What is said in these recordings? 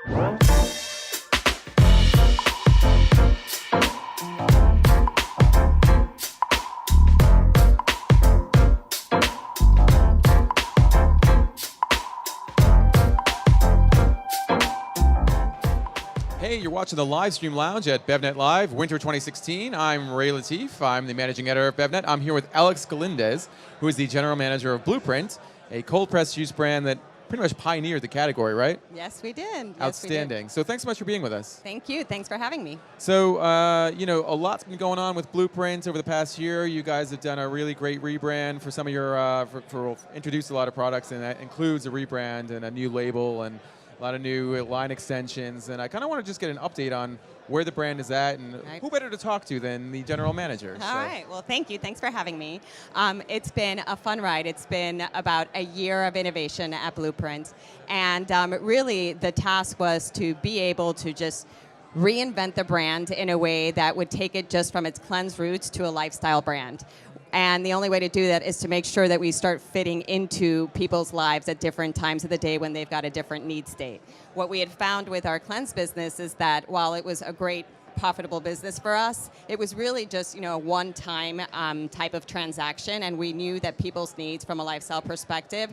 Hey, you're watching the live stream lounge at BevNet Live, Winter 2016. I'm Ray Latif. I'm the managing editor of BevNet. I'm here with Alex Galindez, who is the general manager of Blueprint, a cold-pressed juice brand that pretty much pioneered the category, right? Yes, we did. Yes, Outstanding. we did. So thanks so much for being with us. Thank you. Thanks for having me. So, a lot's been going on with Blueprint over the past year. You guys have done a really great rebrand for some of your, introduced a lot of products, and that includes a rebrand and a new label and a lot of new line extensions. And I kind of want to just get an update on where the brand is at, and who better to talk to than the general manager. All right. Well, thank you. Thanks for having me. It's been a fun ride. It's been about a year of innovation at Blueprint. And really, the task was to be able to just reinvent the brand in a way that would take it just from its cleanse roots to a lifestyle brand. And the only way to do that is to make sure that we start fitting into people's lives at different times of the day when they've got a different need state. What we had found with our cleanse business is that while it was a great profitable business for us, it was really just a one-time type of transaction, and we knew that people's needs from a lifestyle perspective,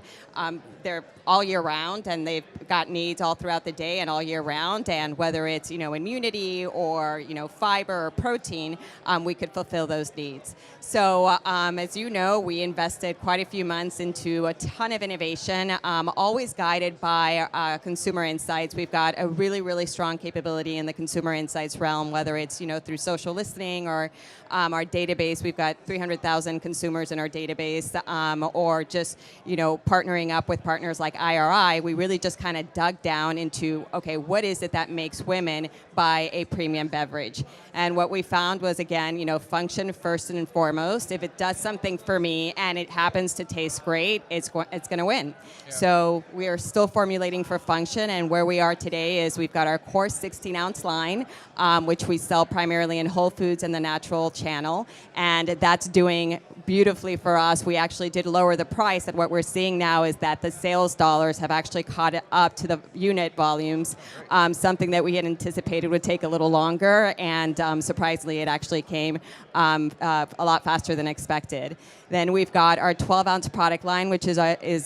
they're all year round, and they've got needs all throughout the day and all year round, and whether it's immunity or fiber or protein, we could fulfill those needs. So as you know, we invested quite a few months into a ton of innovation, always guided by consumer insights. We've got a really, really strong capability in the consumer insights realm, whether it's through social listening or our database. We've got 300,000 consumers in our database, or just partnering up with partners like IRI. We really just kind of dug down into, okay, what is it that makes women buy a premium beverage? And what we found was, again, function first and foremost. If it does something for me and it happens to taste great, it's going to win. Yeah. So we are still formulating for function, and where we are today is we've got our core 16-ounce line, which we sell primarily in Whole Foods and the natural channel, and that's doing beautifully for us. We actually did lower the price, and what we're seeing now is that the sales dollars have actually caught up to the unit volumes, something that we had anticipated would take a little longer, and surprisingly it actually came a lot faster than expected. Then we've got our 12-ounce product line, which is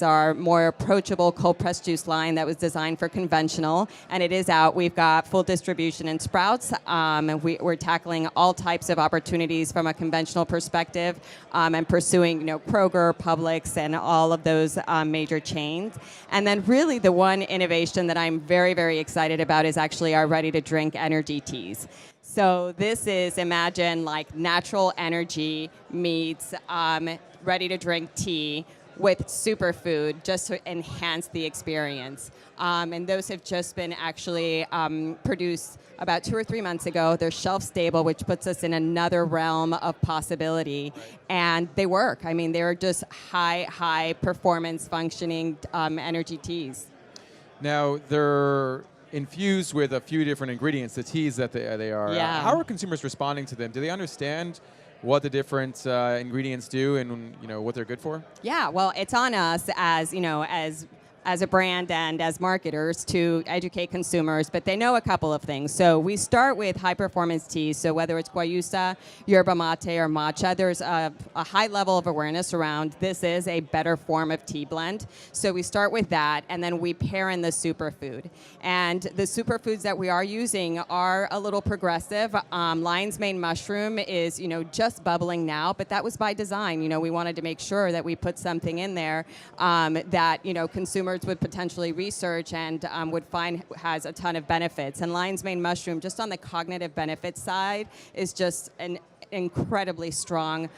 our more approachable cold-pressed juice line that was designed for conventional, and it is out. We've got full distribution in Sprouts, and we're tackling all types of opportunities from a conventional perspective, and pursuing Kroger, Publix, and all of those major chains. And then really the one innovation that I'm very, very excited about is actually our ready-to-drink energy teas. So this is, imagine like natural energy meets ready-to-drink tea with superfood, just to enhance the experience. And those have just been actually produced about 2 or 3 months ago. They're shelf stable, which puts us in another realm of possibility. And they work. I mean, they're just high performance functioning energy teas. Now, they're infused with a few different ingredients, the teas that they are. Yeah. How are consumers responding to them? Do they understand what the different ingredients do and what they're good for? Yeah, well, it's on us as a brand and as marketers to educate consumers, but they know a couple of things. So we start with high-performance teas. So whether it's guayusa, yerba mate, or matcha, there's a high level of awareness around this is a better form of tea blend. So we start with that, and then we pair in the superfood. And the superfoods that we are using are a little progressive. Lion's mane mushroom is, just bubbling now, but that was by design. We wanted to make sure that we put something in there that, consumers would potentially research and would find has a ton of benefits. And lion's mane mushroom, just on the cognitive benefits side, is just an incredibly strong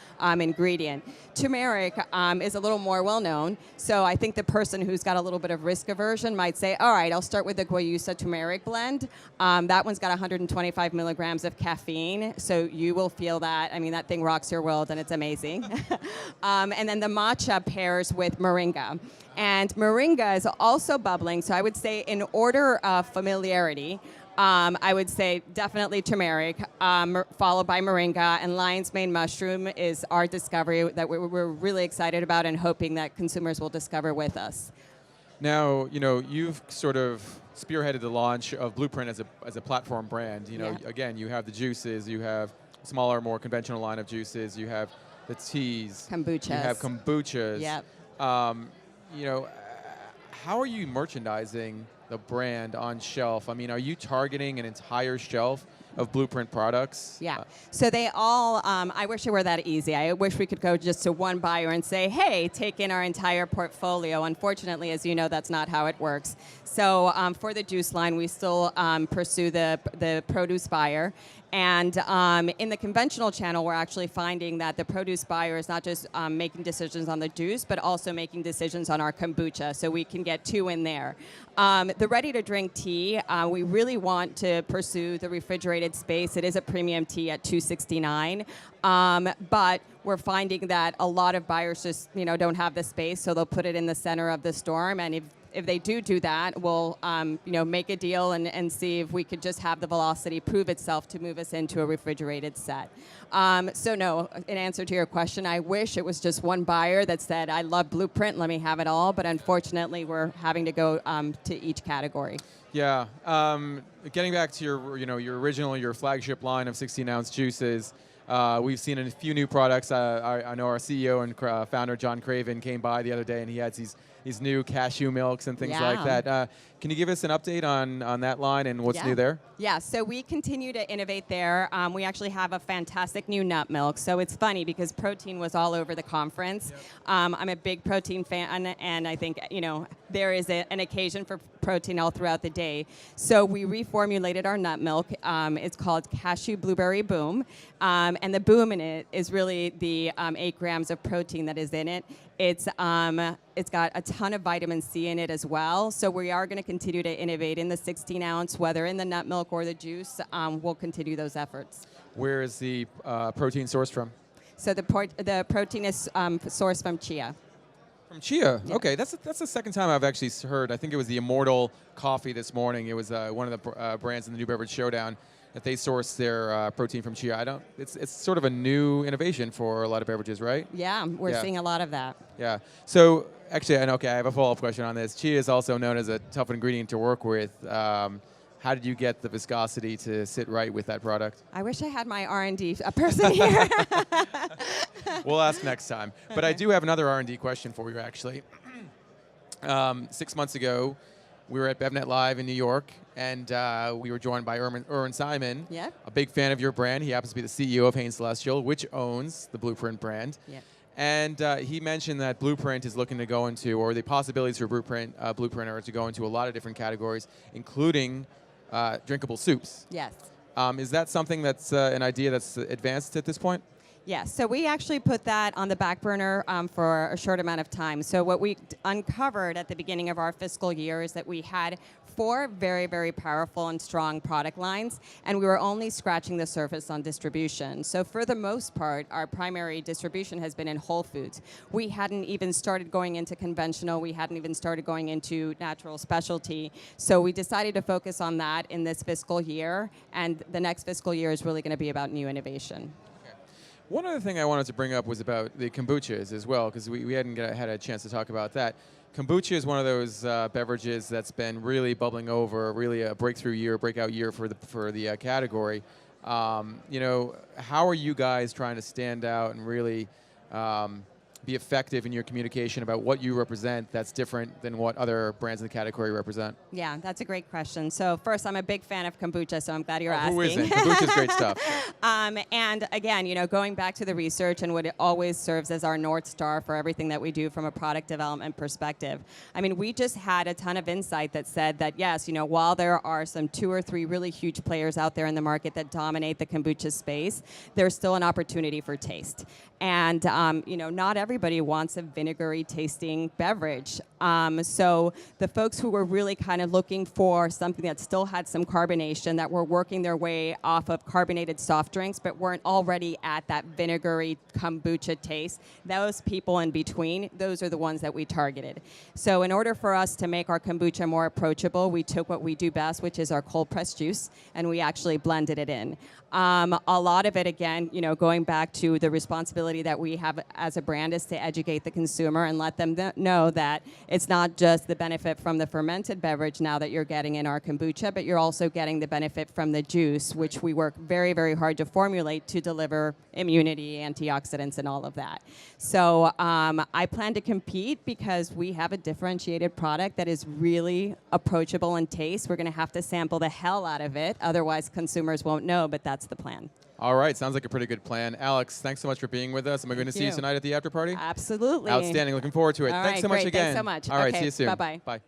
ingredient. Turmeric is a little more well-known, so I think the person who's got a little bit of risk aversion might say, all right, I'll start with the guayusa turmeric blend. That one's got 125 milligrams of caffeine, so you will feel that. I mean, that thing rocks your world, and it's amazing. And then the matcha pairs with moringa. And moringa is also bubbling, so I would say in order of familiarity, I would say definitely turmeric, followed by moringa, and lion's mane mushroom is our discovery that we're really excited about and hoping that consumers will discover with us. Now, you've sort of spearheaded the launch of Blueprint as a platform brand. Yeah. Again, you have the juices, you have smaller, more conventional line of juices, you have the teas, Kombuchas. you have kombuchas. Yep. You know, how are you merchandising the brand on shelf? I mean, are you targeting an entire shelf of Blueprint products? Yeah. So they all, I wish it were that easy. I wish we could go just to one buyer and say, hey, take in our entire portfolio. Unfortunately, as you know, that's not how it works. So for the juice line, we still pursue the produce buyer. And in the conventional channel, we're actually finding that the produce buyer is not just making decisions on the juice, but also making decisions on our kombucha. So we can get two in there. The ready-to-drink tea, we really want to pursue the refrigerated space. It is a premium tea at $2.69, but we're finding that a lot of buyers just don't have the space, so they'll put it in the center of the storm. And if they do that, we'll make a deal and see if we could just have the velocity prove itself to move us into a refrigerated set. So no, in answer to your question, I wish it was just one buyer that said, I love Blueprint, let me have it all. But unfortunately, we're having to go to each category. Yeah. Getting back to your flagship line of 16-ounce juices, we've seen a few new products. I know our CEO and founder, John Craven, came by the other day, and he had these new cashew milks and things like that. Can you give us an update on that line and what's new there? Yeah, so we continue to innovate there. We actually have a fantastic new nut milk. So it's funny because protein was all over the conference. Yep. I'm a big protein fan, and I think there is an occasion for protein all throughout the day. So we reformulated our nut milk. It's called Cashew Blueberry Boom, and the boom in it is really the 8 grams of protein that is in it. It's got a ton of vitamin C in it as well. So we are going to continue to innovate in the 16-ounce, whether in the nut milk or the juice. We'll continue those efforts. Where is the protein sourced from? So the protein is sourced from chia. From chia. Yeah. Okay, that's the second time I've actually heard. I think it was the Immortal Coffee this morning. It was one of the brands in the New Beverage Showdown that they source their protein from chia. It's sort of a new innovation for a lot of beverages, right? Yeah, we're seeing a lot of that. Yeah. So actually, I have a follow-up question on this. Chia is also known as a tough ingredient to work with. How did you get the viscosity to sit right with that product? I wish I had my R&D person here. We'll ask next time. But I do have another R&D question for you, actually. 6 months ago, we were at BevNet Live in New York, and we were joined by Irwin Simon, a big fan of your brand. He happens to be the CEO of Hain Celestial, which owns the Blueprint brand. Yeah. And he mentioned that Blueprint is looking to go into, or the possibilities for Blueprint are to go into a lot of different categories, including drinkable soups. Yes. Is that something that's an idea that's advanced at this point? Yes, so we actually put that on the back burner for a short amount of time. So what we uncovered at the beginning of our fiscal year is that we had 4 very, very powerful and strong product lines, and we were only scratching the surface on distribution. So for the most part, our primary distribution has been in Whole Foods. We hadn't even started going into conventional. We hadn't even started going into natural specialty. So we decided to focus on that in this fiscal year, and the next fiscal year is really going to be about new innovation. One other thing I wanted to bring up was about the kombuchas as well, because we hadn't had a chance to talk about that. Kombucha is one of those beverages that's been really bubbling over, really a breakout year for the category. How are you guys trying to stand out and really be effective in your communication about what you represent that's different than what other brands in the category represent? Yeah, that's a great question. So first, I'm a big fan of kombucha, so I'm glad you're asking. Who isn't? Kombucha's great stuff. And again, going back to the research and what it always serves as our North Star for everything that we do from a product development perspective. I mean, we just had a ton of insight that said that, yes, while there are some 2 or 3 really huge players out there in the market that dominate the kombucha space, there's still an opportunity for taste. And, not everybody wants a vinegary tasting beverage. So the folks who were really kind of looking for something that still had some carbonation, that were working their way off of carbonated soft drinks, but weren't already at that vinegary kombucha taste, those people in between, those are the ones that we targeted. So in order for us to make our kombucha more approachable, we took what we do best, which is our cold pressed juice, and we actually blended it in. A lot of it, again, going back to the responsibility that we have as a brand is to educate the consumer and let them know that it's not just the benefit from the fermented beverage now that you're getting in our kombucha, but you're also getting the benefit from the juice, which we work very, very hard to formulate to deliver immunity, antioxidants, and all of that. So I plan to compete because we have a differentiated product that is really approachable in taste. We're going to have to sample the hell out of it, otherwise consumers won't know, but that's the plan. All right, sounds like a pretty good plan. Alex, thanks so much for being with us. Am I going to see you tonight at the after party? Absolutely. Outstanding. Looking forward to it. All thanks right, so much great. again. Thanks so much. All right, Okay, see you soon. bye-bye. Bye.